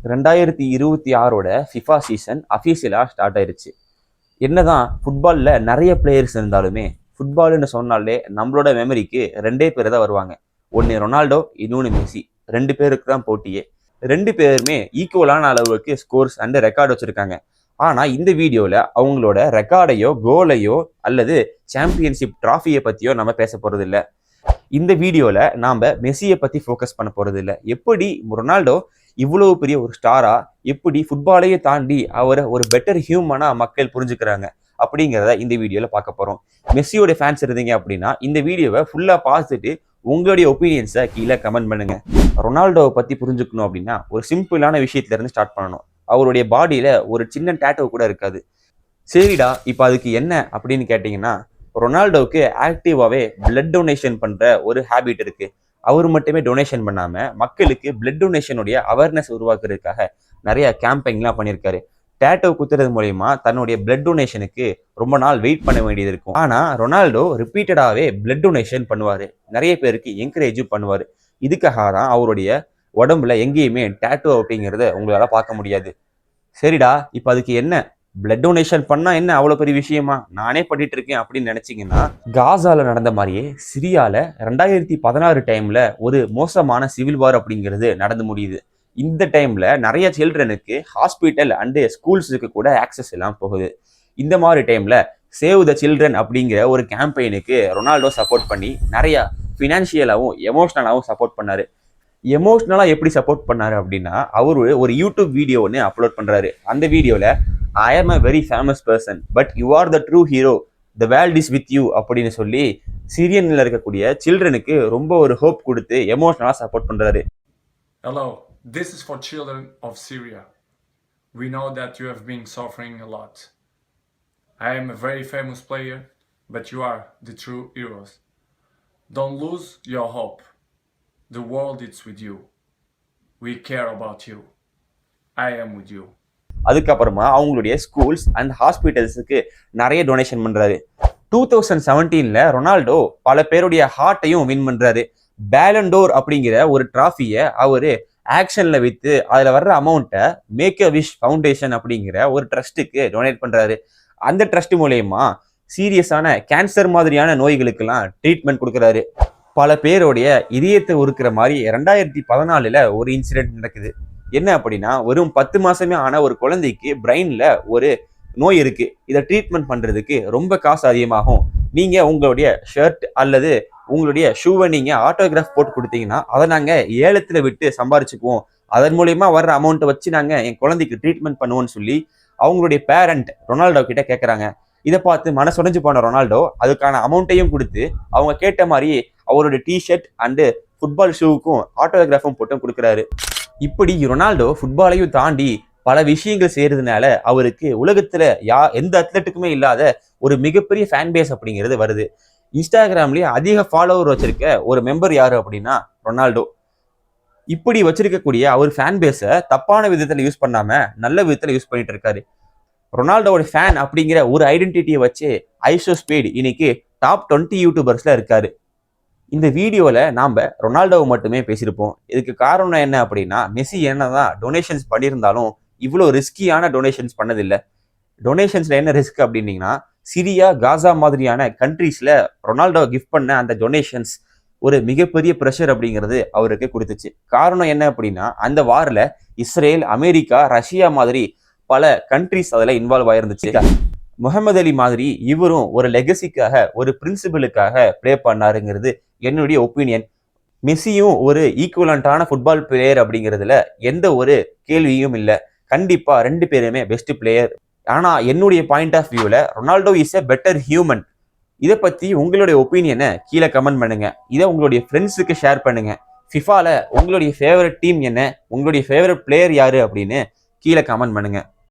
2026ஓட FIFA season அஃபீஷியலாக start ஆயிருச்சு. என்னதான் ஃபுட்பாலில் நிறைய பிளேயர்ஸ் இருந்தாலுமே ஃபுட்பால்னு சொன்னாலே நம்மளோட மெமரிக்கு ரெண்டே பேர் தான் வருவாங்க. ஒன்று ரொனால்டோ, இன்னொன்று மெஸ்ஸி. ரெண்டு பேருக்கு தான் போட்டியே. ரெண்டு பேருமே ஈக்குவலான அளவுக்கு ஸ்கோர்ஸ் அண்ட் ரெக்கார்டு வச்சுருக்காங்க. ஆனால் இந்த வீடியோவில் அவங்களோட ரெக்கார்டையோ கோலையோ அல்லது சாம்பியன்ஷிப் ட்ராஃபியை பற்றியோ நம்ம பேச போகிறது இல்லை. இந்த வீடியோவில் நாம் மெஸ்ஸியை பற்றி ஃபோக்கஸ் பண்ண போகிறது இல்லை. எப்படி ரொனால்டோ இவ்வளவு பெரிய ஒரு ஸ்டாரா, எப்படி ஃபுட்பாலையே தாண்டி அவரை ஒரு பெட்டர் ஹியூமனா மக்கள் புரிஞ்சுக்கிறாங்க அப்படிங்கிறத இந்த வீடியோவில் பார்க்க போகிறோம். மெஸ்ஸியோட ஃபேன்ஸ் இருந்தீங்க அப்படின்னா இந்த வீடியோவை ஃபுல்லாக பார்த்துட்டு உங்களுடைய ஒப்பீனியன்ஸை கீழே கமெண்ட் பண்ணுங்க. ரொனால்டோவை பற்றி புரிஞ்சுக்கணும் அப்படின்னா ஒரு சிம்பிளான விஷயத்துலேருந்து ஸ்டார்ட் பண்ணணும். அவருடைய பாடியில் ஒரு சின்ன டேட்டோ கூட இருக்காது. சரிடா, இப்போ அதுக்கு என்ன அப்படின்னு கேட்டிங்கன்னா, ரொனால்டோவுக்கு ஆக்டிவாகவே பிளட் டொனேஷன் பண்ணுற ஒரு ஹேபிட் இருக்குது. அவர் மட்டுமே டொனேஷன் பண்ணாமல் மக்களுக்கு பிளட் டொனேஷனுடைய அவேர்னஸ் உருவாக்குறதுக்காக நிறைய கேம்பெயின்லாம் பண்ணியிருக்காரு. டேட்டோ குத்துறது மூலயமா தன்னுடைய பிளட் டொனேஷனுக்கு ரொம்ப நாள் வெயிட் பண்ண வேண்டியது இருக்கும். ஆனால் ரொனால்டோ ரிப்பீட்டடாகவே பிளட் டொனேஷன் பண்ணுவார், நிறைய பேருக்கு என்கரேஜும் பண்ணுவார். இதுக்காக தான் அவருடைய உடம்புல எங்கேயுமே டேட்டோ அப்படிங்கிறத உங்களால் பார்க்க முடியாது. சரிடா, இப்போ அதுக்கு என்ன, பிளட் டொனேஷன் பண்ணா என்ன அவ்வளோ பெரிய விஷயமா, நானே பண்ணிட்டு இருக்கேன் அப்படின்னு நினைச்சிங்கன்னா, காசால நடந்த மாதிரியே சிரியால 2016 டைம்ல ஒரு மோசமான சிவில் வார் அப்படிங்கிறது நடந்து முடியுது. இந்த டைம்ல நிறைய சில்ட்ரனுக்கு ஹாஸ்பிட்டல் அண்டு ஸ்கூல்ஸுக்கு கூட ஆக்சஸ் எல்லாம் போகுது. இந்த மாதிரி டைம்ல சேவ் த சில்ட்ரன் அப்படிங்கிற ஒரு கேம்பெயினுக்கு ரொனால்டோ சப்போர்ட் பண்ணி நிறைய ஃபினான்ஷியலாகவும் எமோஷ்னலாகவும் சப்போர்ட் பண்ணாரு. எமோஷ்னலாக எப்படி சப்போர்ட் பண்ணாரு அப்படின்னா, அவரு ஒரு யூடியூப் வீடியோ ஒன்று அப்லோட் பண்றாரு. அந்த வீடியோவில் I am a very famous person, but you are the true hero. The world is with you அப்படின்னு சொல்லி சிரியன்ல இருக்கக்கூடிய சில்ட்ரனுக்கு ரொம்ப ஒரு ஹோப் கொடுத்து எமோஷனலா சப்போர்ட் பண்றாரு. Hello, this is for children of Syria. We know that you have been suffering a lot. I am a very famous player, but you are the true heroes. Don't lose your hope. The world is with you. We care about you. I am with you. அதுக்கப்புறமா அவங்களுடைய schools and ஹாஸ்பிட்டல்ஸுக்கு நிறைய donation பண்றாரு. 2017ல Ronaldo பல பேருடைய ஹார்ட்டையும் win பண்றாரு. Ballon d'Or அப்படிங்கிற ஒரு டிராஃபியை அவரு ஆக்ஷன்ல வித்து அதுல வர்ற அமௌண்ட்டை மேக் அ விஷ் ஃபவுண்டேஷன் அப்படிங்கிற ஒரு ட்ரஸ்ட்டுக்கு டொனேட் பண்றாரு. அந்த ட்ரஸ்ட் மூலயமா சீரியஸான கேன்சர் மாதிரியான நோய்களுக்கெல்லாம் ட்ரீட்மெண்ட் கொடுக்குறாரு. பல பேருடைய இதயத்தை உருக்குற மாதிரி 2014ல ஒரு இன்சிடென்ட் நடக்குது. என்ன அப்படின்னா, வெறும் 10 மாசமே ஆன ஒரு குழந்தைக்கு பிரெயின்ல ஒரு நோய் இருக்கு. இதை ட்ரீட்மெண்ட் பண்றதுக்கு ரொம்ப காசு அதிகமாகும். நீங்க உங்களுடைய ஷர்ட் அல்லது உங்களுடைய ஷூவை நீங்க ஆட்டோகிராஃப் போட்டு கொடுத்தீங்கன்னா அதை நாங்க ஏலத்துல விட்டு சம்பாரிச்சுக்குவோம். அதன் மூலயமா வர்ற அமௌண்ட்டை வச்சு நாங்க என் குழந்தைக்கு ட்ரீட்மெண்ட் பண்ணுவோம்னு சொல்லி அவங்களுடைய பேரண்ட் ரொனால்டோ கிட்ட கேட்கறாங்க. இதை பார்த்து மனசுடைஞ்சு போன ரொனால்டோ அதுக்கான அமௌண்ட்டையும் கொடுத்து அவங்க கேட்ட மாதிரி அவருடைய டிஷர்ட் அண்டு ஃபுட்பால் ஷூவுக்கும் ஆட்டோகிராஃபும் போட்டும் கொடுக்குறாரு. இப்படி ரொனால்டோ ஃபுட்பாலையும் தாண்டி பல விஷயங்கள் செய்யறதுனால அவருக்கு உலகத்துல எந்த அத்லெட்டுக்குமே இல்லாத ஒரு மிகப்பெரிய ஃபேன் பேஸ் அப்படிங்கிறது வருது. இன்ஸ்டாகிராம்லயே அதிக ஃபாலோவர் வச்சிருக்க ஒரு மெம்பர் யாரு அப்படின்னா ரொனால்டோ. இப்படி வச்சிருக்கக்கூடிய அவர் ஃபேன் பேஸை தப்பான விதத்துல யூஸ் பண்ணாம நல்ல விதத்துல யூஸ் பண்ணிட்டு இருக்காரு. ரொனால்டோட ஃபேன் அப்படிங்கிற ஒரு ஐடென்டிட்டியை வச்சு ஐசோஸ்பீட் இன்னைக்கு டாப் 20 யூடியூபர்ஸ்ல இருக்காரு. இந்த வீடியோவில் நாம் ரொனால்டோவை மட்டுமே பேசியிருப்போம். இதுக்கு காரணம் என்ன அப்படின்னா, மெஸ்ஸி என்னதான் டொனேஷன்ஸ் பண்ணியிருந்தாலும் இவ்வளோ ரிஸ்கியான டொனேஷன்ஸ் பண்ணதில்லை. டொனேஷன்ஸில் என்ன ரிஸ்க் அப்படின்னீங்கன்னா, சிரியா, காசா மாதிரியான கண்ட்ரீஸில் ரொனால்டோ கிஃப்ட் பண்ண அந்த டொனேஷன்ஸ் ஒரு மிகப்பெரிய ப்ரெஷர் அப்படிங்கிறது அவருக்கு கொடுத்துச்சு. காரணம் என்ன அப்படின்னா, அந்த வாரில் இஸ்ரேல், அமெரிக்கா, ரஷ்யா மாதிரி பல கண்ட்ரிஸ் அதில் இன்வால்வ் ஆயிருந்துச்சு. முகமது அலி மாதிரி இவரும் ஒரு லெகசிக்காக, ஒரு பிரின்சிபலுக்காக ப்ளே பண்ணாருங்கிறது என்னுடைய ஒப்பீனியன். மெஸ்ஸியும் ஒரு ஈக்குவலண்டான ஃபுட்பால் பிளேயர் அப்படிங்கிறதுல எந்த ஒரு கேள்வியும் இல்லை. கண்டிப்பா ரெண்டு பேருமே பெஸ்ட் பிளேயர். ஆனா என்னுடைய பாயிண்ட் ஆஃப் வியூல Ronaldo is a better human. இதை பத்தி உங்களுடைய ஒப்பீனியனை கீழே கமெண்ட் பண்ணுங்க. இதை உங்களுடைய ஃப்ரெண்ட்ஸுக்கு ஷேர் பண்ணுங்க. ஃபிஃபால உங்களுடைய ஃபேவரட் டீம் என்ன, உங்களுடைய ஃபேவரட் பிளேயர் யாரு அப்படின்னு கீழே கமெண்ட் பண்ணுங்க.